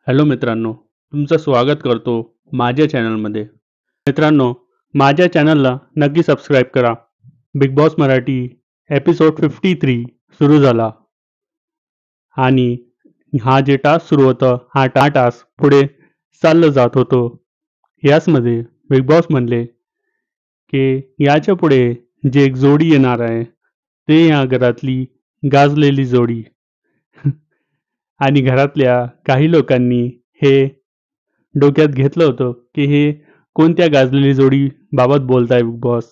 Hello मित्रांनो, तुमचं स्वागत करतो माझ्या चॅनलमध्ये. मित्रांनो, माझ्या चॅनलला नक्की सबस्क्राईब करा. बिग बॉस मराठी एपिसोड 53 सुरू झाला आणि हा जे टास्क सुरू होतं, हा टास्क पुढे चाललं जात होतो. याचमध्ये बिग बॉस म्हणले की याच्या पुढे जे एक जोडी येणार आहे, ते या घरातली गाजलेली जोडी. आणि घरातल्या काही लोकांनी हे डोक्यात घेतलं होतं की हे कोणत्या गाजलेली जोडी बाबत बोलताय बिग बॉस.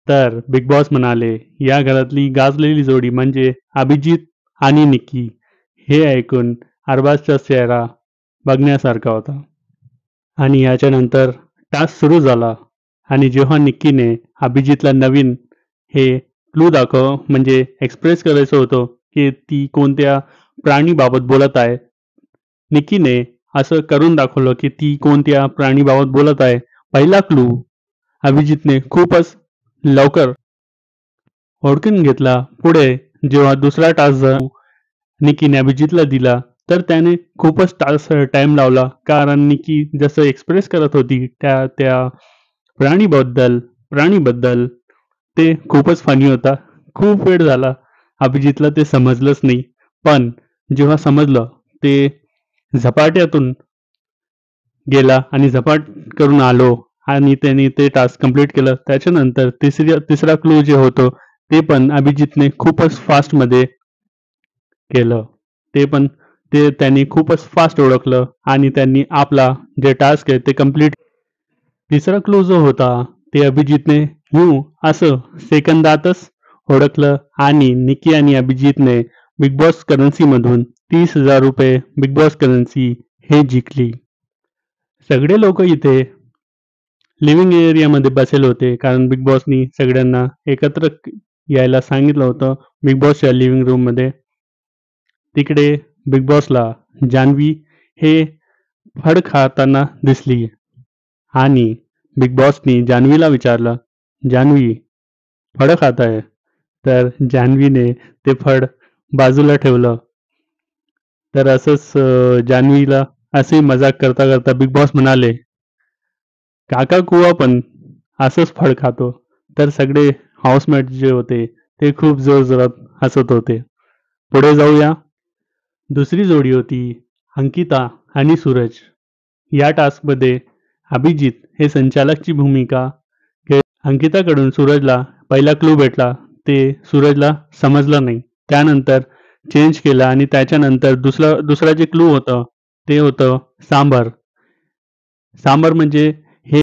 तर बिग बॉस म्हणाले या घरातली गाजलेली जोडी म्हणजे अभिजित आणि निक्की. हे ऐकून अरबाजचा चेहरा बघण्यासारखा होता. आणि याच्यानंतर टास्क सुरू झाला आणि जेव्हा निक्कीने अभिजितला नवीन हे क्लू म्हणजे एक्सप्रेस करायचं होतं की ती कोणत्या प्राणीबाबत बोलत आहे. निक्कीने असं करून दाखवलं की ती कोणत्या प्राणीबाबत बोलत आहे. पहिला क्लू अभिजितने खूपच लवकर ओळखून घेतला. पुढे जेव्हा दुसरा टास्क निक्कीने अभिजितला दिला तर त्याने खूपच टाइम लावला, कारण निक्की जसं एक्सप्रेस करत होती त्या त्या प्राणीबद्दल ते खूपच फनी होता. खूप वेळ झाला अभिजितला ते समजलंच नाही, पण जेव्हा समजलं ते झपाट्यातून गेला आणि झपाट करून आलो आणि त्याने ते टास्क कंप्लीट केलं. त्याच्यानंतर तिसरा क्लू जे होतं ते पण अभिजितने खूपच फास्टमध्ये केलं. ते त्यांनी खूपच फास्ट ओळखलं आणि त्यांनी आपला जे टास्क आहे ते कंप्लीट. तिसरा क्लू जो होता ते अभिजितने असं सेकंदातच ओळखलं आणि निक्की आणि अभिजितने बिग बॉस करन्सीमधून 30,000 रुपये बिग बॉस करन्सी हे जिंकली. सगळे लोक इथे लिव्हिंग एरियामध्ये बसले होते, कारण बिग बॉसनी सगळ्यांना एकत्र यायला सांगितलं होतं बिग बॉसच्या लिव्हिंग रूममध्ये. तिकडे बिग बॉसला जान्हवी हे फळ खाताना दिसली आणि बिग बॉसनी जान्हवीला विचारलं, जान्हवी फळं खात आहे? तर जान्हवीने ते फळ बाजूला ठेवलं. तर असंच जान्हवीला असे मजाक करता करता बिग बॉस म्हणाले, काका कुवा पण असंच फळ खातो. तर सगळे हाऊसमेट जे होते ते खूप जोरजोरात हसत होते. पुढे जाऊया. दुसरी जोडी होती अंकिता आणि सूरज. या टास्कमध्ये अभिजित हे संचालकची भूमिका अंकिताकडून सूरजला पहिला क्लू भेटला, ते सूरजला समजलं नाही. त्यानंतर चेंज केला आणि त्याच्यानंतर दुसरा जे क्लू होतं ते होतं सांबर. सांबर म्हणजे हे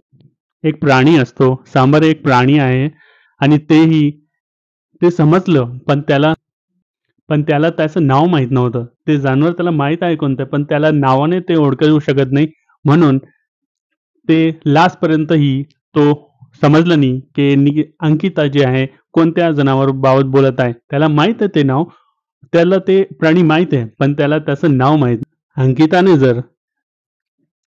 एक प्राणी असतो. सांबर एक प्राणी आहे आणि ते समजलं, पण त्याला त्याचं नाव माहीत नव्हतं. ते जानवर त्याला माहीत आहे कोणतं, पण त्याला नावाने ते ओळखू शकत नाही. म्हणून ते लास्टपर्यंतही तो समजलं नाही की अंकिता जे आहे कोणत्या जनावराबाबत बोलत आहे. त्याला माहीत आहे ते नाव, त्याला ते प्राणी माहीत आहे, पण त्याला त्याचं नाव माहीत. अंकिताने जर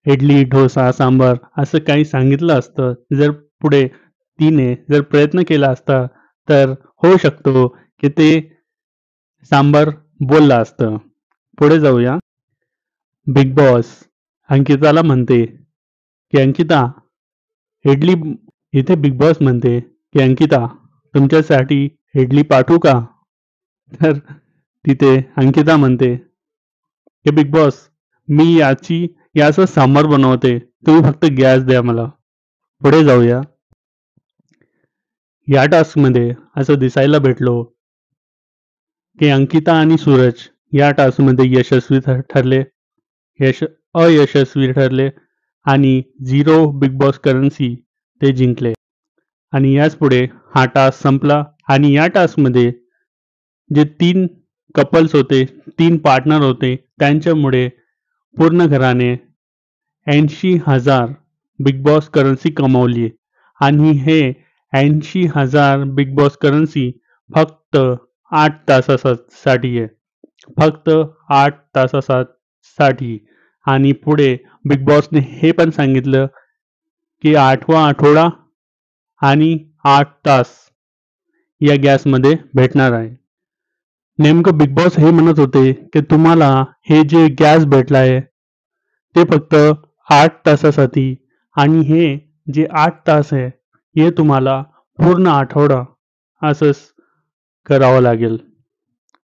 इडली, डोसा, सांबार असं काही सांगितलं असतं, जर पुढे तिने जर प्रयत्न केला असता, तर होऊ शकतो की ते सांबार बोलला असतं. पुढे जाऊया. बिग बॉस अंकिताला म्हणते की अंकिता इडली. इथे बिग बॉस म्हणते की अंकिता तुमच्यासाठी इडली पाठवू का? तर तिथे अंकिता म्हणते की बिग बॉस मी याचं सांबार बनवते, तुम्ही फक्त गॅस द्या मला. पुढे जाऊया. या टास्कमध्ये असं दिसायला भेटलो की अंकिता आणि सूरज या टास्कमध्ये अयशस्वी ठरले आणि 0 बिग बॉस करन्सी ते जिंकले. आणि याच पुढे हा टास्क संपला आणि या टास्कमध्ये जे 3 कपल्स होते, 3 पार्टनर होते, त्यांच्यामुळे पूर्ण घराने 80,000 बिग बॉस करन्सी कमावली. आणि हे 80,000 बिग बॉस करन्सी फक्त 8 तासासाठी आहे. फक्त 8 तासासाठी. आणि पुढे बिग बॉसने हे पण सांगितलं की 8वा आठवडा आणि 8 तास या गॅसमध्ये भेटणार आहे. नेमकं बिग बॉस हे म्हणत होते की तुम्हाला हे जे गॅस भेटला आहे ते फक्त 8 तासासाठी आणि हे जे 8 तास आहे, हे तुम्हाला पूर्ण आठवडा असंच करावं लागेल.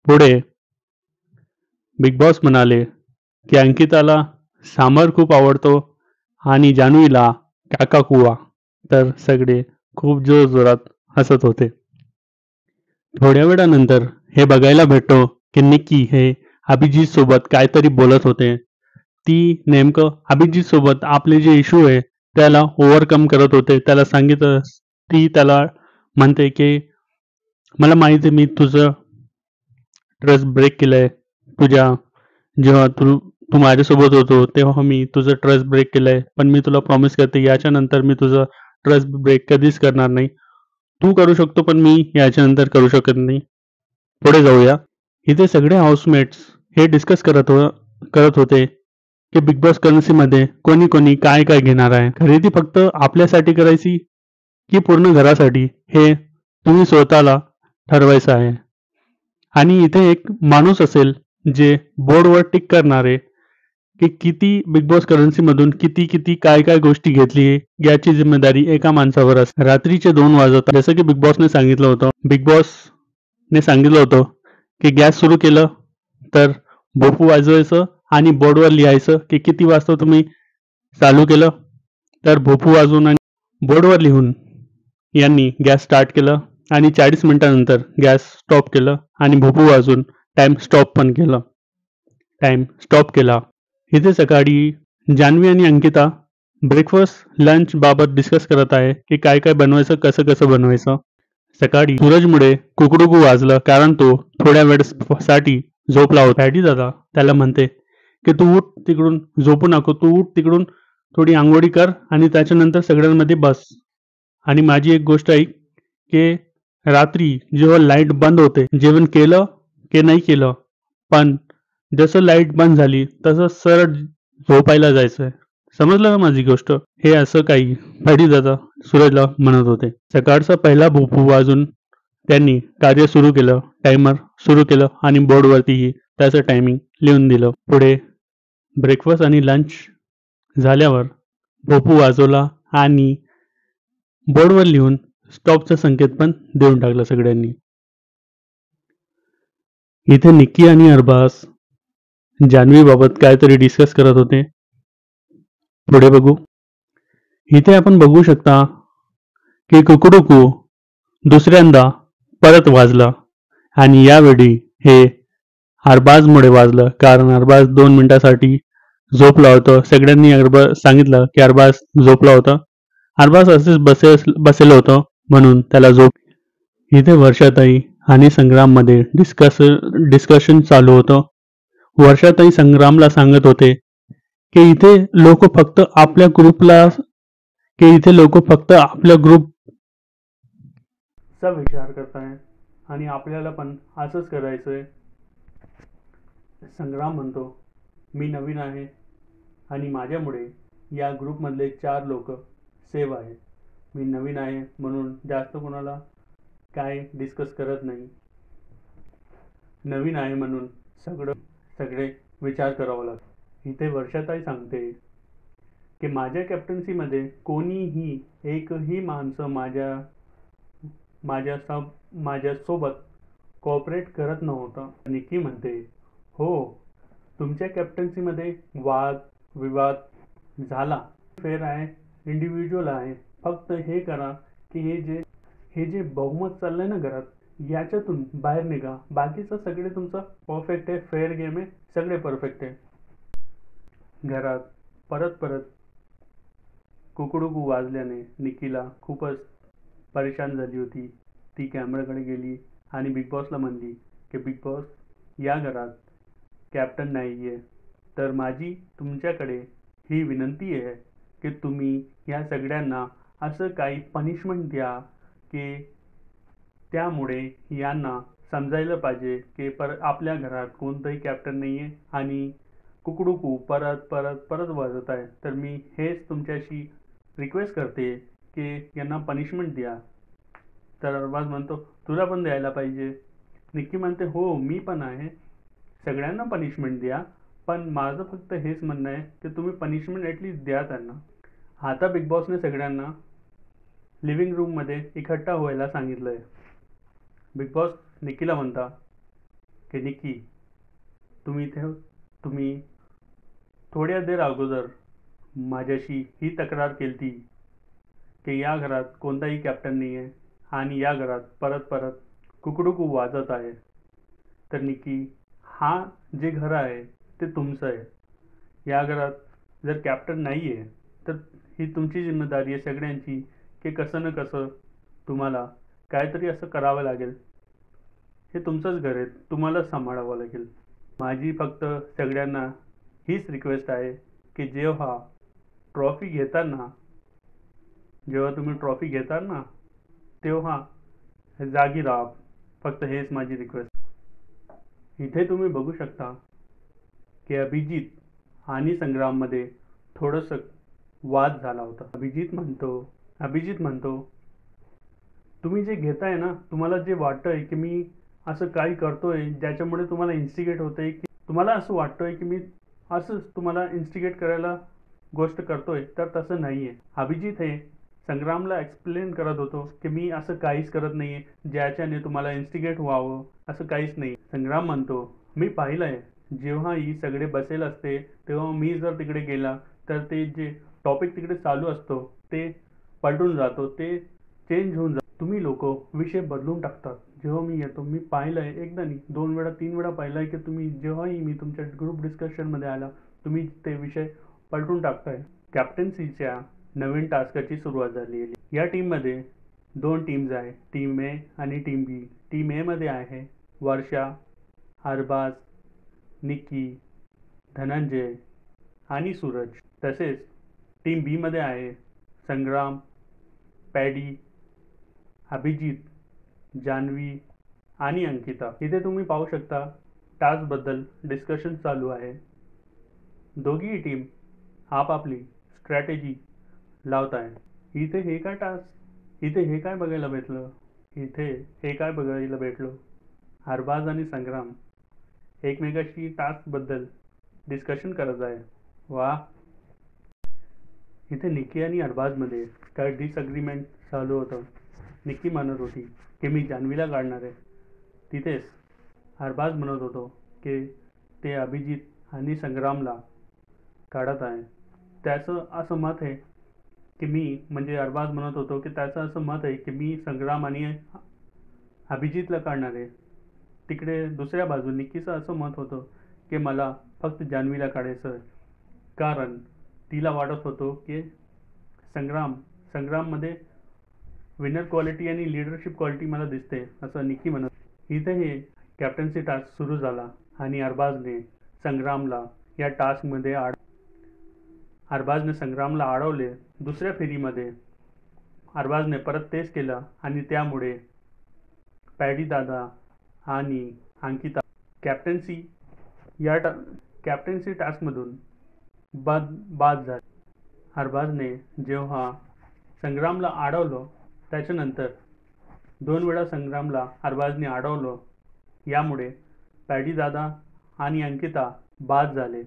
पुढे बिग बॉस म्हणाले, की अंकिताला सांबार खूप आवडतो आणि जान्हवीला काकाकुवा. तर सगळे खूप जोरजोरात हसत होते. थोड्या वेळानंतर हे बघायला भेटतो, की निक्की हे अभिजित सोबत काहीतरी बोलत होते. ती नेमकं अभिजित सोबत आपले जे इश्यू आहे त्याला ओव्हरकम करत होते. त्याला सांगितलं ती त्याला म्हणते, की मला माहिती आहे मी तुझं ट्रस्ट ब्रेक केलंय. तुझ्या जेव्हा तू माझ्यासोबत होतो तेव्हा मी तुझं ट्रस्ट ब्रेक केलंय. पण मी तुला प्रॉमिस करते याच्यानंतर मी तुझं ट्रस्ट ब्रेक कधीच करणार नाही. तू करू शकतो पण मी याच्यानंतर करू शकत नाही. पुढे जाऊया. इथे सगळे हाऊसमेट्स हे डिस्कस करत होते, की बिग बॉस करन्सीमध्ये कोणी कोणी काय काय घेणार आहे. खरेदी फक्त आपल्यासाठी करायची की पूर्ण घरासाठी हे तुम्ही स्वतःला ठरवायचं आहे. आणि इथे एक माणूस असेल जे बोर्डवर टिक करणारे की किती बिग बॉस करन्सीमधून किती किती काय काय गोष्टी घेतली याची जिम्मेदारी एका माणसावर असते. रात्रीचे 2 वाजत जसं की बिग बॉसने सांगितलं होतं की गॅस सुरू केलं तर भोपू वाजवायचं आणि बोर्डवर लिहायचं की किती वाजता तुम्ही चालू केलं तर भोपू वाजवून आणि बोर्डवर लिहून यांनी गॅस स्टार्ट केलं आणि 40 मिनिटानंतर गॅस स्टॉप केलं आणि भोपू वाजवून टाइम स्टॉप केला. इथे सकाळी जान्हवी आणि अंकिता ब्रेकफास्ट लंच बाबत डिस्कस करत आहे की काय काय बनवायचं कसं कसं बनवायचं. सकाळी सूरजमुळे कुकडुकू वाजलं कारण तो थोड्या वेळसाठी झोपला होता. पॅटी दादा त्याला म्हणते की तू उठ तिकडून झोपू नको तू उठ तिकडून थोडी आंघोळी कर आणि त्याच्यानंतर सगळ्यांमध्ये बस. आणि माझी एक गोष्ट ऐक की रात्री जेव्हा लाईट बंद होते जेवण केलं की नाही केलं पण जसं लाईट बंद झाली तसं सरळ झोपायला जायचंय. समजलं ना माझी गोष्ट? हे असं काही दादा सूरजला म्हणत होते. सकाळचा पहिला भोपू वाजून त्यांनी कार्य सुरू केलं. टायमर सुरू केलं आणि बोर्डवरतीही त्याचं टायमिंग लिहून दिलं. पुढे ब्रेकफास्ट आणि लंच झाल्यावर भोपू वाजवला आणि बोर्डवर लिहून स्टॉपचा संकेत पण देऊन टाकला सगळ्यांनी. इथे निक्की आणि अरबाज जान्हवीबाबत काहीतरी डिस्कस करत होते. पुढे बघू. इथे आपण बघू शकता की कुकडुकू दुसऱ्यांदा परत वाजला आणि यावेळी हे अरबाजमुळे वाजलं कारण अरबाज 2 मिनिटासाठी झोपला होता. सगळ्यांनी सांगितलं की अरबाज झोपला होता. अरबाज असेच बसेल होतं म्हणून त्याला झोप. इथे वर्षाताई आणि संग्राममध्ये डिस्कशन चालू होतं. वर्षाताई संग्रामला सांगत होते की इथे लोक फक्त आपल्या ग्रुपचा विचार करताय आणि आपल्याला पण असंच करायचंय. संग्राम म्हणतो मी नवीन आहे आणि माझ्यामुळे या ग्रुपमधले 4 लोक सेव्ह आहेत. मी नवीन आहे म्हणून जास्त कोणाला काय डिस्कस करत नाही. नवीन आहे म्हणून सगळे विचार करावा लागतो. इथे वर्षाताई सांगते की माझ्या कॅप्टन्सीमध्ये कोणीही एकही माणसं माझ्यासोबत कोऑपरेट करत नव्हतं. निक्की म्हणते हो तुमच्या कॅप्टन्सीमध्ये वाद विवाद झाला फेर आहे इंडिव्हिज्युअल आहे. फक्त हे करा की हे जे बहुमत चाललंय ना घरात याच्यातून बाहेर निघा. बाकीचं सगळे तुमचं परफेक्ट आहे. फेअर गेम आहे. सगळे परफेक्ट आहे. घरात परत कुकडुकू वाजल्याने निक्कीला खूपच परेशान झाली होती. ती कॅमेराकडे गेली आणि बिग बॉसला म्हणली की बिग बॉस या घरात कॅप्टन नाही आहे तर माझी तुमच्याकडे ही विनंती आहे की तुम्ही या सगळ्यांना असं काही पनिशमेंट द्या की त्यामुळे यांना समजायला पाहिजे की आपल्या घरात कोणतंही कॅप्टन नाही आहे आणि कुकडुकू परत वाजत आहे. तर मी हेच तुमच्याशी रिक्वेस्ट करते की यांना पनिशमेंट द्या. तर अरबाज म्हणतो तुला पण द्यायला पाहिजे. निक्की म्हणते हो मी पण आहे. सगळ्यांना पनिशमेंट द्या पण माझं फक्त हेच म्हणणं आहे की तुम्ही पनिशमेंट ॲटलीस्ट द्या त्यांना. आता बिग बॉसने सगळ्यांना लिव्हिंग रूममध्ये इकट्ठा व्हायला सांगितलं आहे. बिग बॉस निकीला म्हणता की निकी, तुम्ही थोड्या देर अगोदर माझ्याशी ही तक्रार केलती की या घरात कोणताही कॅप्टन नाही आहे आणि या घरात परत परत कुकडुकू वाजत आहे. तर निकी, हा जे घर आहे ते तुमचं आहे. या घरात जर कॅप्टन नाही आहे तर ही तुमची जिम्मेदारी आहे सगळ्यांची की कसं ना कसं तुम्हाला काहीतरी असं करावं लागेल. हे तुमचंच घर आहे, तुम्हालाच सांभाळावं लागेल. माझी फक्त सगळ्यांना हीच रिक्वेस्ट आहे की ट्रॉफी घेताना जेव्हा तुम्ही ट्रॉफी घेता ना तेव्हा जागी राहा. फक्त हेच माझी रिक्वेस्ट. इथे तुम्ही बघू शकता की अभिजित आणि संग्राममध्ये थोडंसं वाद झाला होता. अभिजित म्हणतो तुम्ही जे घेताय ना, तुम्हाला जे वाटतंय की मी असं काही करतोय ज्याच्यामुळे तुम्हाला इन्स्टिगेट होतंय, की तुम्हाला असं वाटतंय की मी असंच तुम्हाला इन्स्टिगेट करायला गोष्ट करतोय, तर तसं नाही आहे. अभिजित हे संग्रामला एक्सप्लेन करत होतो की मी असं काहीच करत नाही आहे ज्याच्याने तुम्हाला इन्स्टिगेट व्हावं, असं काहीच नाही. संग्राम म्हणतो मी पाहिलं आहे, जेव्हा ही सगळे बसेल असते तेव्हा मी जर तिकडे गेला तर ते जे टॉपिक तिकडे चालू असतो ते पलटून जातो, ते चेंज होऊन जातो. तुम्ही लोक विषय बदलून टाकतात जेव्हा मी येतो. मी पाहिलंय, एकदा नाही 2 वेळा 3 वेळा पाहिलंय की तुम्ही जेव्हाही मी तुमच्या ग्रुप डिस्कशनमध्ये आला तुम्ही ते विषय पलटून टाकताय. कॅप्टन्सीच्या नवीन टास्कची सुरुवात झाली आहे. या टीममध्ये 2 टीम्स आहे, टीम ए आणि टीम बी. टीम ए मध्ये आहे वर्षा, अरबाज, निकी, धनंजय आणि सूरज. तसेच टीम बी मध्ये आहे संग्राम, पॅडी, अभिजित, जान्हवी आणि अंकिता. इथे तुम्ही पाहू शकता टास्कबद्दल डिस्कशन चालू आहे. दोघीही टीम आपापली स्ट्रॅटेजी लावत आहे. इथे हे काय बघायला भेटलं, अरबाज आणि संग्राम एकमेकाशी टास्कबद्दल डिस्कशन करत आहे. वा. इथे निकी आणि अरबाजमध्ये काय डिसअग्रीमेंट चालू होतं. निकी म्हणत होती की मी जान्हवीला काढणार आहे. तिथेच अरबाज म्हणत होतो की ते अभिजित आणि संग्रामला काढत आहे. त्याचं असं मत आहे की अरबाज म्हणत होतो की त्याचं असं मत आहे की मी संग्राम आणि अभिजितला काढणार आहे. तिकडे दुसऱ्या बाजूने निकीचं असं मत होतं की मला फक्त जान्हवीला काढायचं आहे, कारण तिला वाटत होतं की संग्राममध्ये विनर क्वालिटी आणि लिडरशिप क्वालिटी मला दिसते, असं निकी म्हणत. इथे हे कॅप्टन्सी टास्क सुरू झाला आणि अरबाजने संग्रामला अडवले. दुसऱ्या फेरीमध्ये अरबाजने परत तेच केलं आणि त्यामुळे पॅडी दादा आणि अंकिता कॅप्टन्सी टास्कमधून बाद झाले. अरबाजने जेव्हा संग्रामला अडवलं त्याच्यानंतर 2 वेळा संग्रामला अरबाजने अडवलं, यामुळे पॅडी दादा आणि अंकिता बाद झाले.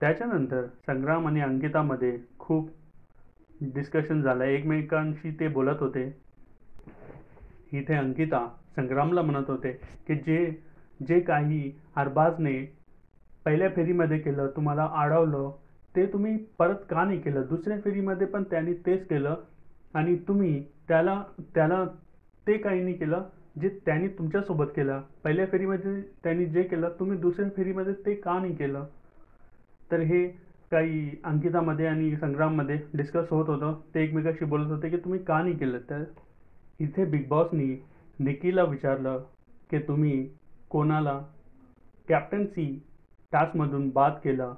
त्याच्यानंतर संग्राम आणि अंकितामध्ये खूप डिस्कशन झालं, एकमेकांशी ते बोलत होते. इथे अंकिता संग्रामला म्हणत होते की जे काही अरबाजने पहिल्या फेरीमध्ये केलं, तुम्हाला अडवलं, ते तुम्ही परत का नाही केलं. दुसऱ्या फेरीमध्ये पण त्यांनी तेच केलं आणि तुम्ही त्याला ते काही नाही केलं जे त्यांनी तुमच्यासोबत केलं. पहिल्या फेरीमध्ये त्यांनी जे केलं तुम्ही दुसऱ्या फेरीमध्ये ते का नाही केलं. तर हे काही अंकितामध्ये आणि संग्राममध्ये डिस्कस होत होतं. ते एकमेकाशी बोलत होते की तुम्ही का नाही केलं. तर इथे बिग बॉसनी निकीला विचारलं की तुम्ही कोणाला कॅप्टन्सी टास्कमधून बाद केलं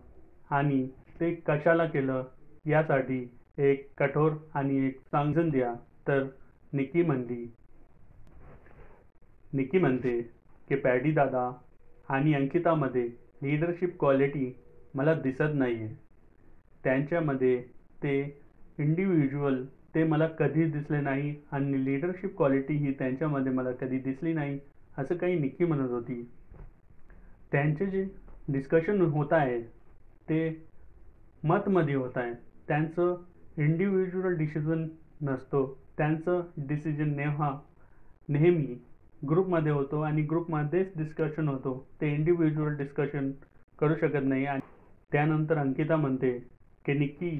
आणि ते कशाला केलं, यासाठी एक कठोर आणि एक सांगून द्या. तर निकी म्हणते की पॅडी दादा आणि अंकितामध्ये लीडरशिप क्वालिटी मला दिसत नाही आहे. त्यांच्यामध्ये ते इंडिव्हिज्युअल ते मला कधी दिसले नाही आणि लीडरशिप क्वालिटी ही त्यांच्यामध्ये मला कधी दिसली नाही, असं काही निकी म्हणत होती. त्यांचे डिस्कशन होत आहे ते मतमध्ये होत आहे. त्यांचं इंडिव्हिज्युअल डिसिजन नसतो. त्यांचं डिसिजन नेहमी ग्रुपमध्ये होतो आणि ग्रुपमध्येच डिस्कशन होतो. ते इंडिव्हिज्युअल डिस्कशन करू शकत नाही. आणि त्यानंतर अंकिता म्हणते की निक्की,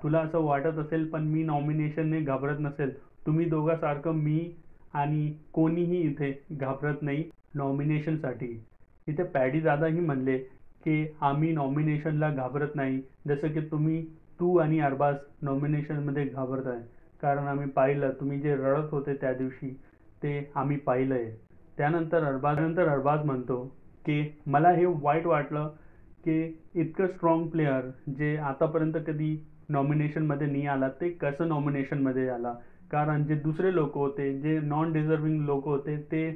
तुला असं वाटत असेल पण मी नॉमिनेशनने घाबरत नसेल. तुम्ही दोघांसारखं मी आणि कोणीही इथे घाबरत नाही नॉमिनेशनसाठी. इथे पॅडी दादाही म्हणले की आम्ही नॉमिनेशनला घाबरत नाही, जसं की तू आणि अरबाज नॉमिनेशनमध्ये घाबरत आहे. कारण आम्ही पाहिलं तुम्ही जे रडत होते त्या दिवशी ते आम्ही पाहिलं आहे. त्यानंतर अरबाज म्हणतो की मला हे वाईट वाटलं की इतकं स्ट्रॉंग प्लेयर जे आतापर्यंत कधी नॉमिनेशनमध्ये नाही आला ते कसं नॉमिनेशनमध्ये आला. कारण जे दुसरे लोक होते, जे नॉन डिझर्विंग लोक होते ते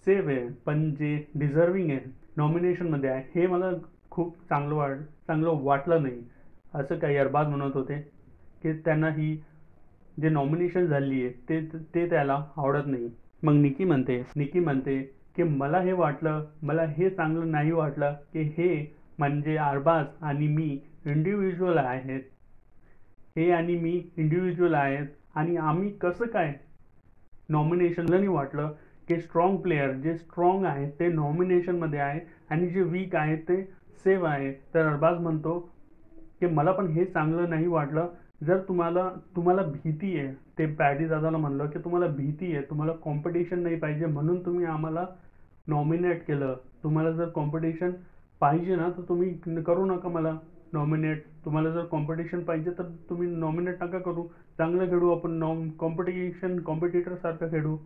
सेफ आहे, पण जे डिझर्विंग आहे नॉमिनेशनमध्ये आहे हे मला खूप चांगलं वाटलं नाही. असं काही अरबाज म्हणत होते की त्यांना ही जे नॉमिनेशन झाली आहे ते त्याला आवडत नाही. मग निकी म्हणते की मला हे वाटलं, मला हे चांगलं नाही वाटलं की हे म्हणजे अरबाज आणि मी इंडिव्हिज्युअल आहेत. हे आणि मी इंडिव्हिज्युअल आहेत आणि आम्ही कसं काय नॉमिनेशनला नाही वाटलं की स्ट्रॉंग प्लेयर जे स्ट्रॉंग आहे ते नॉमिनेशनमध्ये आहे आणि जे वीक आहे ते सेफ आहे. तर अरबाज म्हणतो की मला पण हे चांगलं नाही वाटलं. जर तुम्हाला भीती आहे, ते पॅडी दादाला म्हणलं की तुम्हाला भीती आहे, तुम्हाला कॉम्पिटिशन नाही पाहिजे म्हणून तुम्ही आम्हाला नॉमिनेट केलं. तुम्हाला जर कॉम्पिटिशन पाहिजे ना तर तुम्ही करू नका मला नॉमिनेट. तुम्हाला जर कॉम्पिटिशन पाहिजे तर तुम्ही नॉमिनेट नका करू. चांगलं खेळू आपण, कॉम्पिटिटर सारखं खेळू.